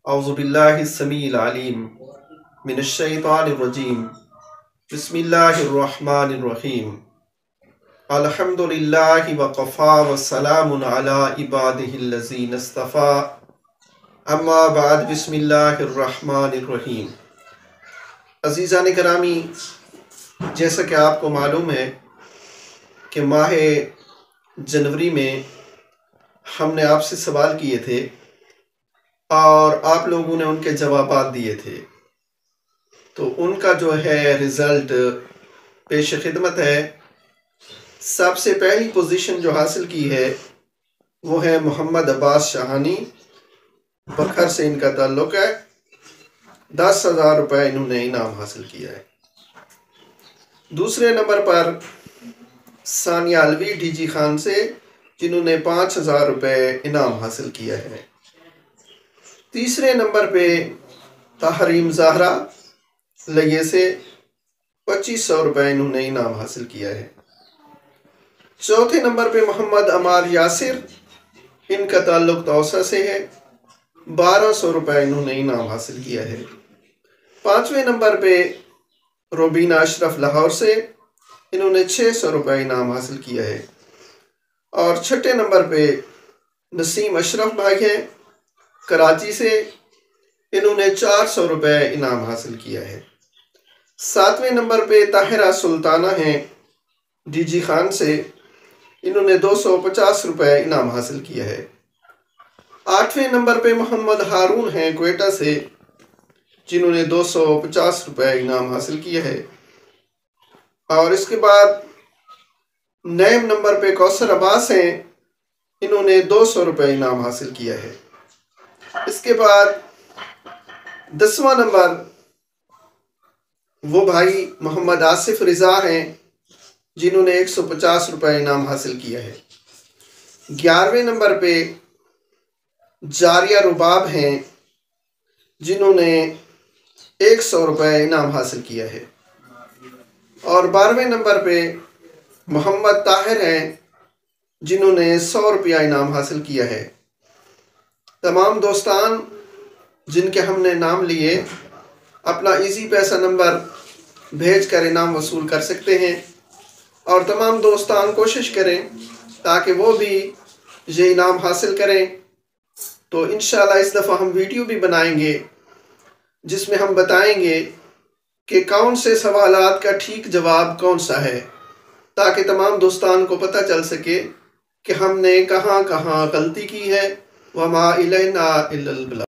औज़ुबिल्लाहिस्समीइल अलीम मिनश्शैतानिर्रजीम बिस्मिल्लाहिर्रहमानिर्रहीम अल्हम्दुलिल्लाहि वक़फ़ा वस्सलामुन अला इबादिहिल्लज़ीना इस्तफ़ा अम्मा बाद बिस्मिल्लाहिर्रहमानिर्रहीम। अज़ीज़ान करामी, जैसा कि आपको मालूम है कि माह जनवरी में हमने आपसे सवाल किए थे और आप लोगों ने उनके जवाब दिए थे, तो उनका जो है रिज़ल्ट पेश खिदमत है। सबसे पहली पोजीशन जो हासिल की है वो है मोहम्मद अब्बास शाहानी, बखर से इनका ताल्लुक़ है। 10,000 रुपये इन्होंने इनाम हासिल किया है। दूसरे नंबर पर सानिया अलवी डीजी खान से, जिन्होंने 5,000 रुपये इनाम हासिल किया है। तीसरे नंबर पे तहरीम ज़हरा लये से 2,500 रुपये इन्होंने इनाम हासिल किया है। चौथे नंबर पे मोहम्मद अमार यासिर, इनका ताल्लुक़ तौसा से है, 1,200 रुपये इन्होंने इनाम हासिल किया है। पाँचवें नंबर पे रोबीना अशरफ लाहौर से, इन्होंने 600 रुपये इनाम हासिल किया है। और छठे नंबर पे नसीम अशरफ भाई हैं कराची से, इन्होंने 400 रुपये इनाम हासिल किया है। सातवें नंबर पे ताहिरा सुल्ताना हैं डीजी खान से, इन्होंने 250 रुपये इनाम हासिल किया है। आठवें नंबर पे मोहम्मद हारून हैं क्वेटा से, जिन्होंने 250 रुपये इनाम हासिल किया है। और इसके बाद नैम नंबर पे कौसर अब्बास हैं, इन्होंने 200 रुपये इनाम हासिल किया है। इसके बाद 10वां नंबर वो भाई मोहम्मद आसिफ रिज़ा हैं, जिन्होंने 150 रुपये इनाम हासिल किया है। 11वें नंबर पे जारिया रुबाब हैं, जिन्होंने 100 रुपये इनाम हासिल किया है। और 12वें नंबर पे मोहम्मद ताहिर हैं, जिन्होंने 100 रुपया इनाम हासिल किया है। तमाम दोस्तान जिनके हमने नाम लिए अपना इजी पैसा नंबर भेज कर इनाम वसूल कर सकते हैं। और तमाम दोस्तान कोशिश करें ताकि वो भी ये इनाम हासिल करें। तो इंशाल्लाह इस दफ़ा हम वीडियो भी बनाएंगे जिसमें हम बताएंगे कि कौन से सवालात का ठीक जवाब कौन सा है, ताकि तमाम दोस्तान को पता चल सके कि हमने कहाँ कहाँ गलती की है। वमा इलैना इल्लल बलाग।